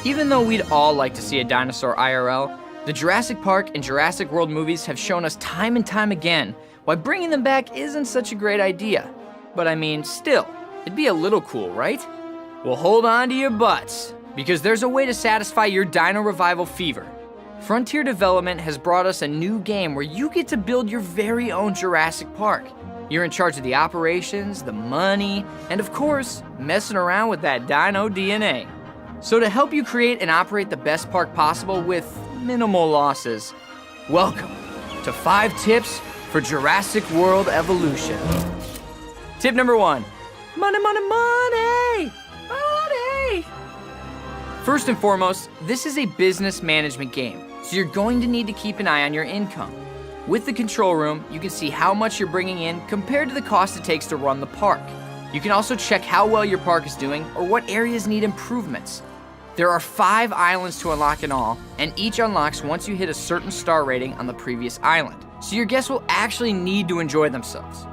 Even though we'd all like to see a dinosaur IRL, the Jurassic Park and Jurassic World movies have shown us time and time again why bringing them back isn't such a great idea. But I mean, still, it'd be a little cool, right? Well, hold on to your butts, because there's a way to satisfy your dino revival fever. Frontier Development has brought us a new game where you get to build your very own Jurassic Park. You're in charge of the operations, the money, and of course, messing around with that dino DNA. So to help you create and operate the best park possible with minimal losses, welcome to 5 tips for Jurassic World evolution. Tip number 1, money, money, money, money. First and foremost, this is a business management game, so you're going to need to keep an eye on your income. With the control room, you can see how much you're bringing in compared to the cost it takes to run the park. You can also check how well your park is doing or what areas need improvements. There are 5 islands to unlock in all, and each unlocks once you hit a certain star rating on the previous island, so your guests will actually need to enjoy themselves.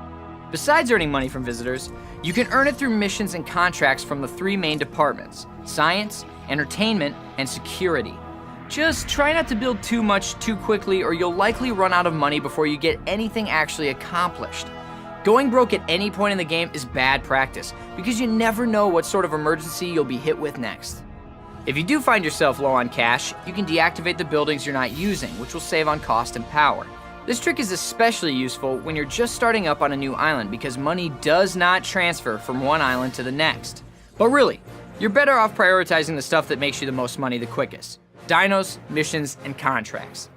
Besides earning money from visitors, you can earn it through missions and contracts from the 3 main departments: science, entertainment, and security. Just try not to build too much too quickly or you'll likely run out of money before you get anything actually accomplished. Going broke at any point in the game is bad practice because you never know what sort of emergency you'll be hit with next. If you do find yourself low on cash, you can deactivate the buildings you're not using, which will save on cost and power. This trick is especially useful when you're just starting up on a new island because money does not transfer from one island to the next. But really, you're better off prioritizing the stuff that makes you the most money the quickest: dinos, missions, and contracts.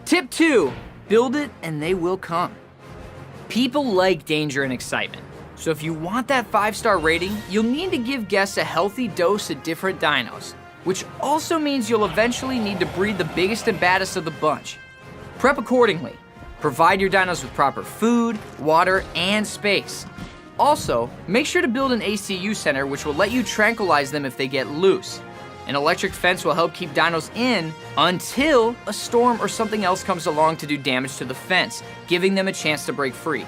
Tip 2, build it and they will come. People like danger and excitement. So if you want that 5-star rating, you'll need to give guests a healthy dose of different dinos, which also means you'll eventually need to breed the biggest and baddest of the bunch. Prep accordingly. Provide your dinos with proper food, water, and space. Also, make sure to build an ACU center which will let you tranquilize them if they get loose. An electric fence will help keep dinos in until a storm or something else comes along to do damage to the fence, giving them a chance to break free.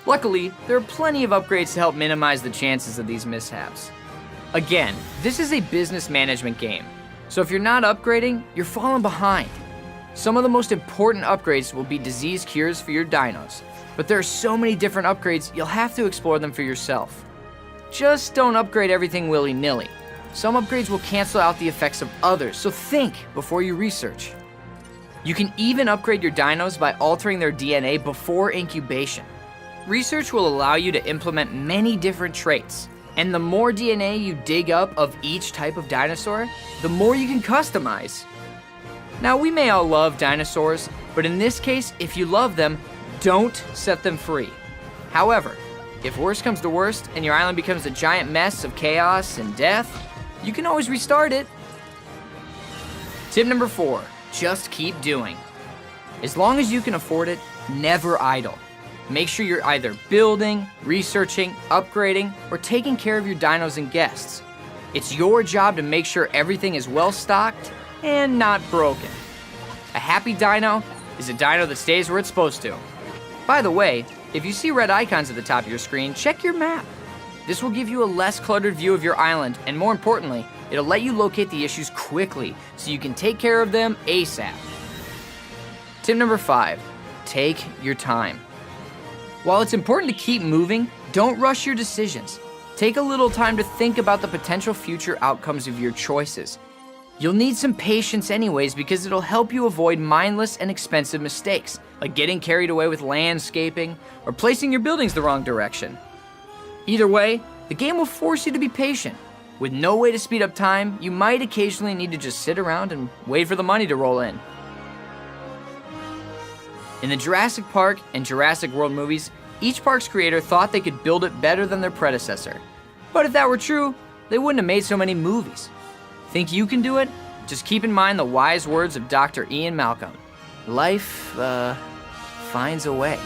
Luckily, there are plenty of upgrades to help minimize the chances of these mishaps. Again, this is a business management game, so if you're not upgrading, you're falling behind. Some of the most important upgrades will be disease cures for your dinos, but there are so many different upgrades you'll have to explore them for yourself. Just don't upgrade everything willy-nilly. Some upgrades will cancel out the effects of others, so think before you research. You can even upgrade your dinos by altering their DNA before incubation. Research will allow you to implement many different traits, and the more DNA you dig up of each type of dinosaur, the more you can customize. Now, we may all love dinosaurs, but in this case, if you love them, don't set them free. However, if worst comes to worst and your island becomes a giant mess of chaos and death, you can always restart it. Tip number 4, just keep doing. As long as you can afford it, never idle. Make sure you're either building, researching, upgrading, or taking care of your dinos and guests. It's your job to make sure everything is well stocked and not broken. A happy dino is a dino that stays where it's supposed to. By the way, if you see red icons at the top of your screen, check your map. This will give you a less cluttered view of your island, and more importantly, it'll let you locate the issues quickly so you can take care of them ASAP. Tip number 5, take your time. While it's important to keep moving, don't rush your decisions. Take a little time to think about the potential future outcomes of your choices. You'll need some patience anyways because it'll help you avoid mindless and expensive mistakes, like getting carried away with landscaping or placing your buildings the wrong direction. Either way, the game will force you to be patient. With no way to speed up time, you might occasionally need to just sit around and wait for the money to roll in. In the Jurassic Park and Jurassic World movies, each park's creator thought they could build it better than their predecessor. But if that were true, they wouldn't have made so many movies. Think you can do it? Just keep in mind the wise words of Dr. Ian Malcolm. Life, finds a way.